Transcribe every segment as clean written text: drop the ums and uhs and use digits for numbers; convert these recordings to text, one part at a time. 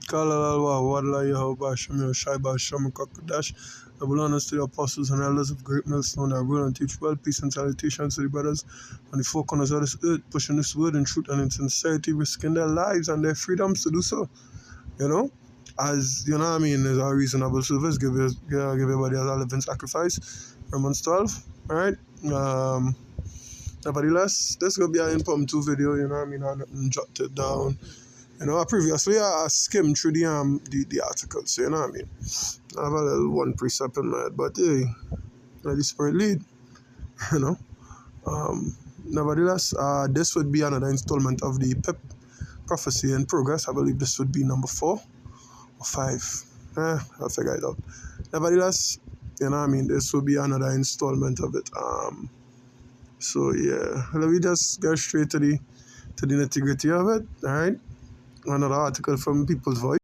Kalalwa, Wadla Yahweh, Shemir, Shaiba, Shemakakudash, the belongers to the apostles and elders of great millstone that rule and teach well, peace and salutations to the brothers on the four corners of this earth, pushing this word in truth and in sincerity, risking their lives and their freedoms to do so. You know, as you know what I mean, there's a reasonable service, give everybody as a living sacrifice. Romans 12, right? Nevertheless, this is gonna be an impromptu video, you know what I mean? I didn't jot it down. You know, previously I skimmed through the articles, you know what I mean? I have a little one precept in my head, but hey, let the spirit lead, you know. Nevertheless, this would be another installment of the P.I.P Prophecy in Progress. I believe this would be number 4 or 5. I'll figure it out. Nevertheless, you know what I mean, this will be another installment of it. So yeah, let me just get straight to the nitty-gritty of it, alright? Another article from People's Voice.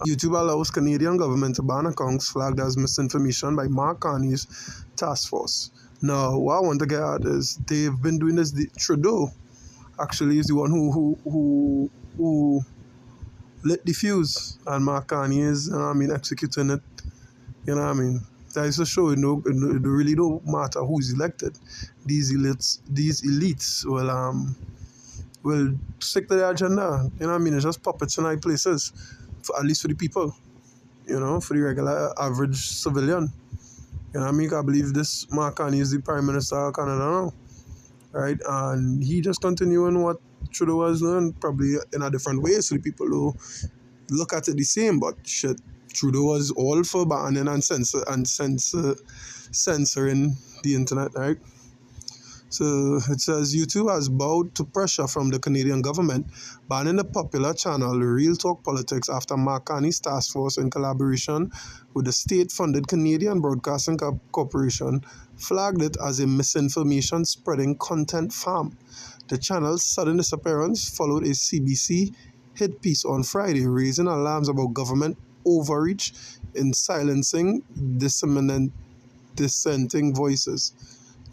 YouTube allows Canadian government to ban accounts flagged as misinformation by Mark Carney's task force. Now, what I want to get at is they've been doing this. Trudeau actually is the one who lit the fuse, and Mark Carney is, executing it. You know what I mean? That is to show it really don't matter who's elected. These elites will stick to their agenda. You know what I mean? It's just puppets in high places, at least for the people. You know, for the regular average civilian. You know what I mean? I believe this Mark Carney is the Prime Minister of Canada now, right? And he just continuing what Trudeau was doing, probably in a different way. So the people who look at it the same, but shit, Trudeau was all for banning and censoring the internet, right? So it says YouTube has bowed to pressure from the Canadian government, banning the popular channel Real Talk Politics after Mark Carney's task force, in collaboration with the state-funded Canadian Broadcasting Corporation, flagged it as a misinformation spreading content farm. The channel's sudden disappearance followed a CBC hit piece on Friday, raising alarms about government overreach in silencing dissenting voices.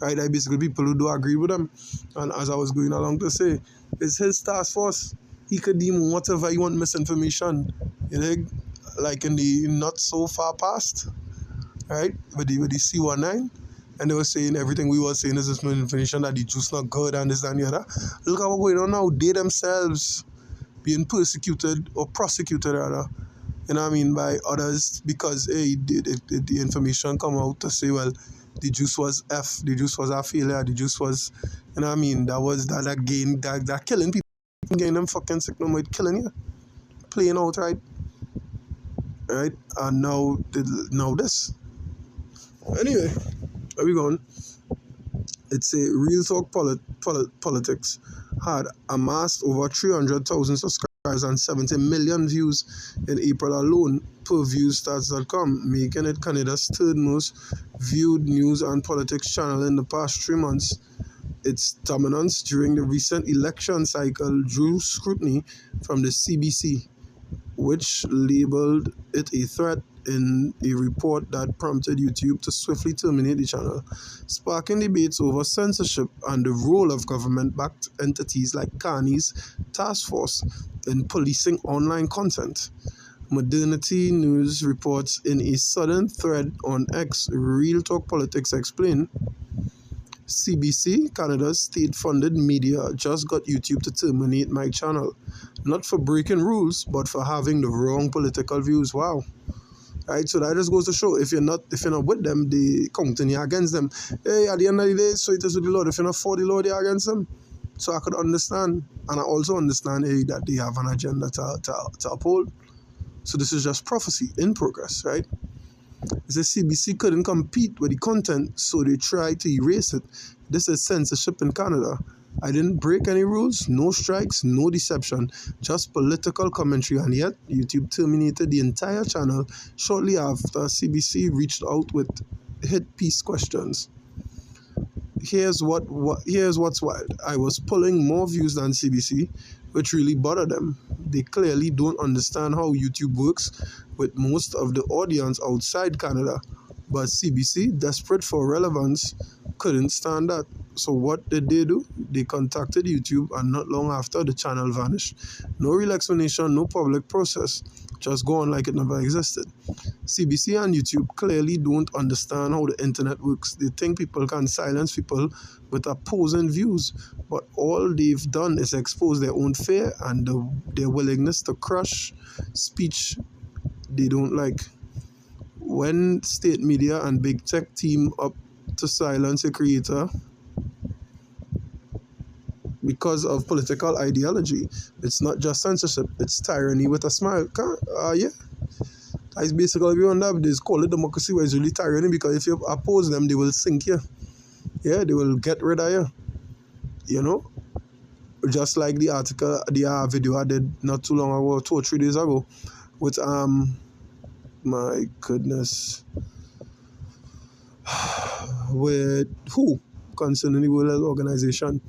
Right, I basically people who do agree with him. And as I was going along to say, it's his task force. He could deem whatever he want misinformation, you know, like in the not so far past, right? With the C19, and they were saying everything we were saying is this misinformation, that the juice not good and this and the other. Look at what's going on now. They themselves being persecuted or prosecuted rather, you know what I mean, by others because the information come out to say, well, the juice was the juice was a failure, the juice was, you know what I mean, that killing people, getting them fucking sick, no more killing you, playing out, right? And now this. Anyway, where we going? It's a Real Talk Politics had amassed over 300,000 subscribers and 70 million views in April alone, per viewstats.com, making it Canada's third most viewed news and politics channel in the past 3 months. Its dominance during the recent election cycle drew scrutiny from the CBC, which labeled it a threat in a report that prompted YouTube to swiftly terminate the channel, sparking debates over censorship and the role of government-backed entities like Carney's task force in policing online content. Modernity News reports in a sudden thread on X, Real Talk Politics explained, CBC, Canada's state-funded media, just got YouTube to terminate my channel. Not for breaking rules, but for having the wrong political views. Wow. Right, so that just goes to show, if you're not with them, they counting you against them. Hey, at the end of the day, so it is with the Lord. If you're not for the Lord, you're against them. So I could understand, and I also understand that they have an agenda to uphold. So this is just prophecy in progress, right? It says CBC couldn't compete with the content, so they tried to erase it. This is censorship in Canada. I didn't break any rules, no strikes, no deception, just political commentary, and yet YouTube terminated the entire channel shortly after CBC reached out with hit piece questions. Here's what's wild. I was pulling more views than CBC, which really bothered them. They clearly don't understand how YouTube works with most of the audience outside Canada, but CBC, desperate for relevance, couldn't stand that. So what did they do? They contacted YouTube, and not long after, the channel vanished. No real explanation, no public process. Just go on like it never existed. CBC and YouTube clearly don't understand how the internet works. They think people can silence people with opposing views, but all they've done is expose their own fear and their willingness to crush speech they don't like. When state media and big tech team up to silence a creator because of political ideology, it's not just censorship, it's tyranny with a smile. Yeah, that's basically beyond that. They call it democracy, but it's really tyranny, because if you oppose them, they will sink you. Yeah, they will get rid of you. You know, just like the article, the video I did not too long ago, 2 or 3 days ago, with my goodness, with who concerning the World Health Organization.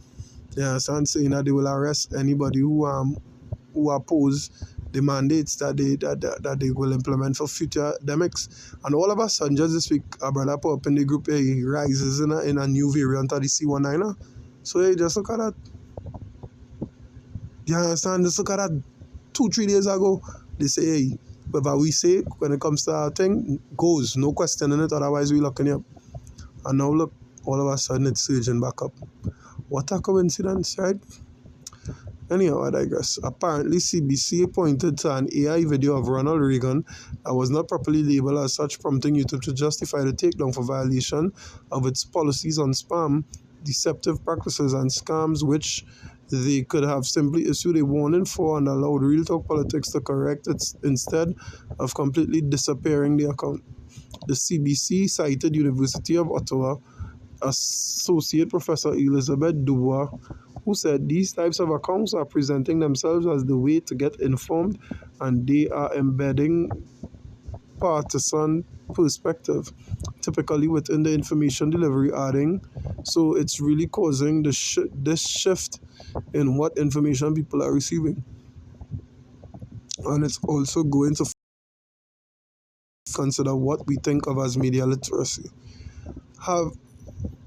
Yeah, so I'm saying that they will arrest anybody who oppose the mandates that they will implement for future academics. And all of a sudden, just this week, a brother put up in the group, he rises in a new variant of the C19. So hey, just look at that. You understand? Just look at that. 2 3 days ago, they say, hey, whatever we say when it comes to our thing goes, no questioning it, otherwise we locking you up. And now look, all of a sudden it's surging back up. What a coincidence, right? Anyhow, I digress. Apparently, CBC pointed to an AI video of Ronald Reagan that was not properly labeled as such, prompting YouTube to justify the takedown for violation of its policies on spam, deceptive practices, and scams, which they could have simply issued a warning for and allowed Real Talk Politics to correct it instead of completely disappearing the account. The CBC cited University of Ottawa Associate Professor Elizabeth Dubois, who said these types of accounts are presenting themselves as the way to get informed, and they are embedding partisan perspective, typically within the information delivery, adding, so it's really causing this shift in what information people are receiving. And it's also going to consider what we think of as media literacy. Have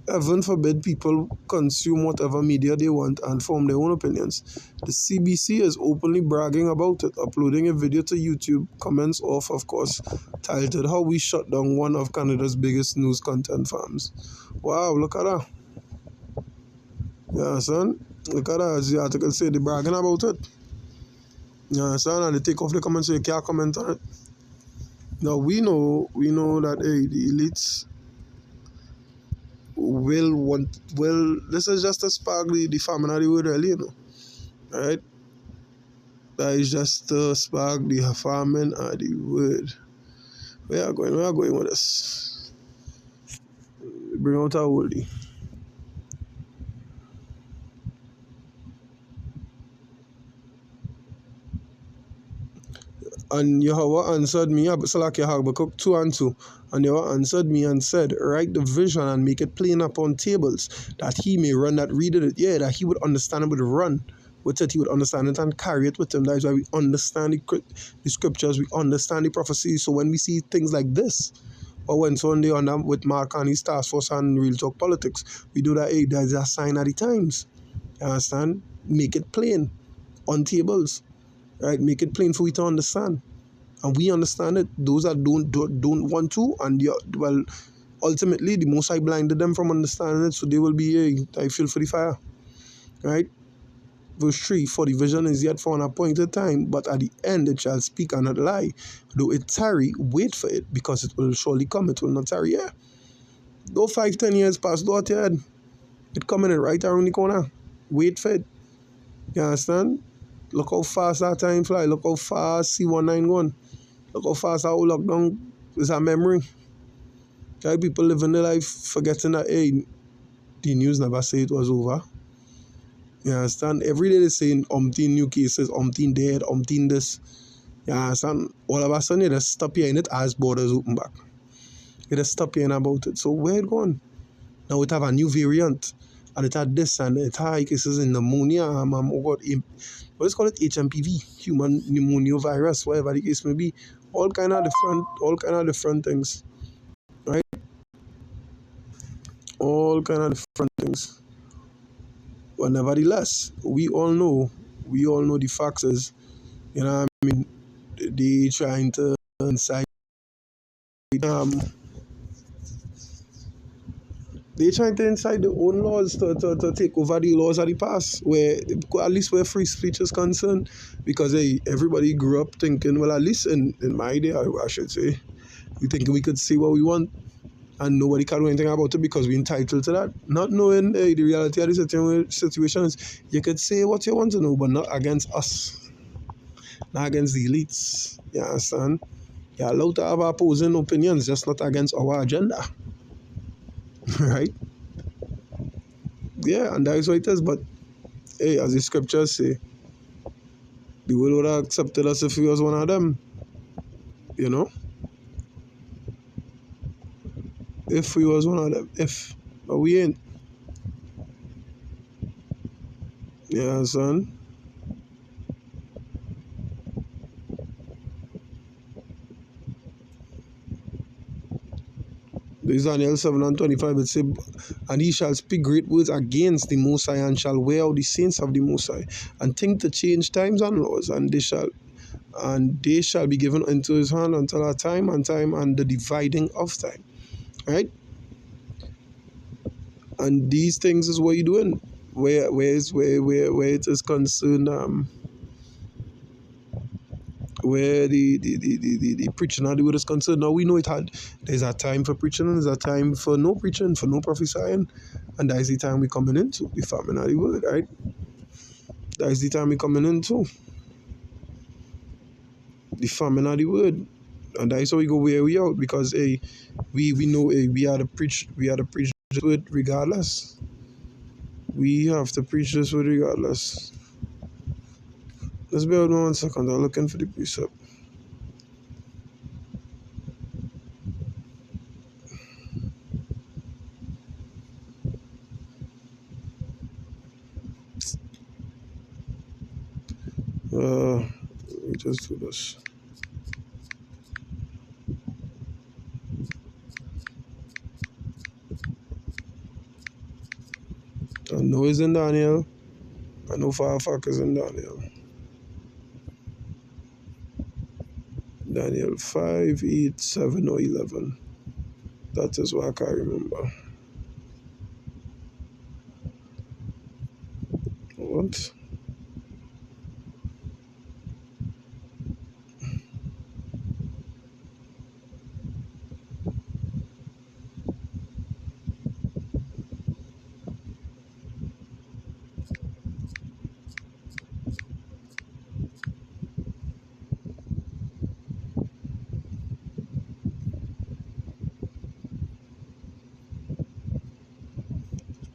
Heaven forbid people consume whatever media they want and form their own opinions. The CBC is openly bragging about it, uploading a video to YouTube, comments off, of course, titled How We Shut Down One of Canada's Biggest News Content Farms. Wow, look at that. Yeah, son. Look at that. As the article said, they're bragging about it. Yeah, son. And they take off the comments so you can't comment on it. Now, we know that, hey, the elites will this is just to spark the famine of the word, really, right? That is just to spark the famine of the word. We are going with this. Bring out our holy. And Yahweh answered me, Salaki Habakkuk 2 and 2. And Yahweh answered me and said, write the vision and make it plain upon tables, that he may run that readeth it. Yeah, that he would understand it, would run with it, he would understand it and carry it with him. That is why we understand the scriptures, we understand the prophecies. So when we see things like this, or when Sunday on with Mark and his task force and Real Talk Politics, we do that, hey, there's a sign of the times. You understand? Make it plain on tables. Right, make it plain for we to understand, and we understand it. Those that don't want to, and well, ultimately the Most High blinded them from understanding it, so they will be I feel for the fire. Right, verse 3: For the vision is yet for an appointed time, but at the end it shall speak and not lie. Though it tarry, wait for it, because it will surely come. It will not tarry. Yeah, though 5-10 years pass, do it yet. It coming in right around the corner. Wait for it. You understand? Look how fast that time fly. Look how fast C19 going. Look how fast our lockdown is a memory. Right? People living their life forgetting that, hey, the news never say it was over. You understand? Every day they're saying umpteen new cases, umpteen dead, umpteen this. You understand? All of a sudden you just stop hearing it as borders open back. You just stop hearing about it. So where it going? Now it have a new variant. And it had this, and it had cases in pneumonia, what is called it, HMPV, human pneumonia virus, whatever the case may be. All kind of different things, right? All kind of different things. But nevertheless, we all know the facts is, you know what I mean, they trying to incite, um, they trying to incite their own laws to take over the laws of the past, where at least where free speech is concerned, because hey, everybody grew up thinking, well, at least in my day, I should say, we think we could say what we want and nobody can do anything about it because we're entitled to that. Not knowing the reality of the situation is you could say what you want to know, but not against us, not against the elites. You understand? You're allowed to have opposing opinions, just not against our agenda. Right? Yeah, and that is what it is. But hey, as the scriptures say, the world would have accepted us if we was one of them. You know? If we was one of them. If. But we ain't. Yeah, son. This Daniel 7 and 25, it says, and he shall speak great words against the Most High, and shall wear out the saints of the Most High, and think to change times and laws, and they shall be given into his hand until a time and the dividing of time. Right? And these things is what you're doing. Where it is concerned, where the preaching of the word is concerned. Now we know there's a time for preaching and there's a time for no preaching, for no prophesying, and that is the time we're coming into, the famine of the word, right? That is the time we're coming into, the famine of the word. And that is how we go where we out, because hey, we know we are to preach this word regardless. We have to preach this word regardless. Let's bear with me 1 second. I'm looking for the precept. Let me just do this. I know it's in Daniel. I know Firefox is in Daniel. Daniel 5, 8, 7, or 11. That is what I can remember. What?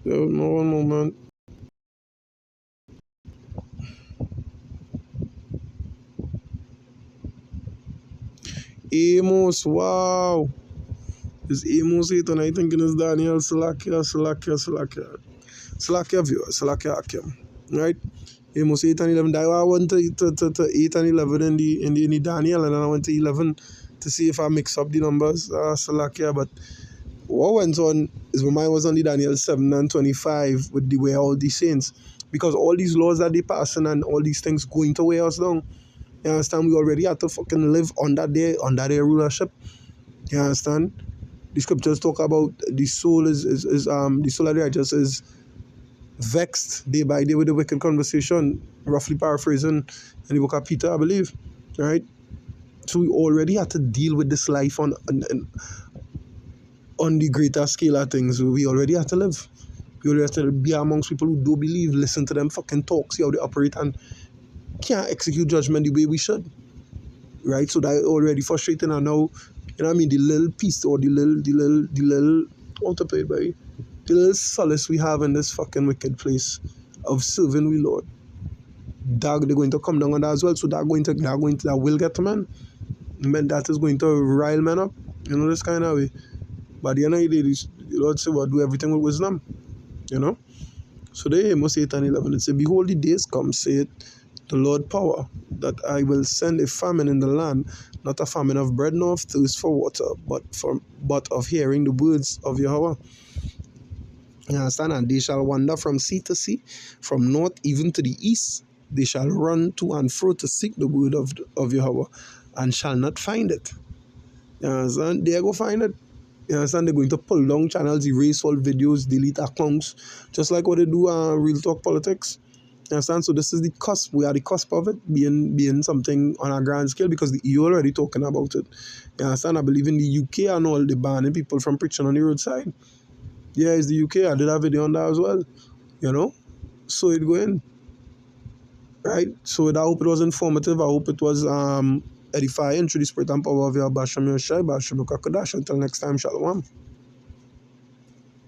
There was no one moment. Amos, wow. It's Amos 8, and I thinking it's Daniel, Salakia viewer, Salakia Akim. Right? Amos 8 and 11. I went to 8 and 11 in the Daniel, and then I went to 11 to see if I mix up the numbers. Salakia, but what went on is my mind was on the Daniel 7 and 25 with the way all these saints. Because all these laws that they passing and all these things going to weigh us down. You understand? We already have to fucking live under their rulership. You understand? The scriptures talk about the soul is the soul of the righteous is vexed day by day with the wicked conversation, roughly paraphrasing in the book of Peter, I believe. Right? So we already have to deal with this life on the greater scale of things. We already have to live. We already have to be amongst people who don't believe, listen to them fucking talk, see how they operate, and can't execute judgment the way we should. Right? So that already frustrating, and now, you know what I mean, the little piece or the little how to put it, by the little solace we have in this fucking wicked place of serving we Lord. They're going to come down on that as well. So that will get to men. Men that is going to rile men up. You know, this kind of way. But at the end of the day, the Lord said, well, do everything with wisdom. You know? So there, Amos 8 and 11, it says, behold, the days come, saith the Lord power, that I will send a famine in the land, not a famine of bread nor of thirst for water, but of hearing the words of Yahweh. You understand? And they shall wander from sea to sea, from north even to the east. They shall run to and fro to seek the word of Yahweh, and shall not find it. You understand? They go find it. You understand? They're going to pull down channels, erase all videos, delete accounts, just like what they do Real Talk Politics. You understand? So this is the cusp. We are the cusp of it being something on a grand scale because the EU already talking about it. You understand? I believe in the UK and all, they banning people from preaching on the roadside. Yeah, it's the UK. I did a video on that as well. You know? So it going. Right? So I hope it was informative. I hope it was edifying through the spirit and power of your Basham Yoshai, Basham Kakadash. Until next time, Shalom.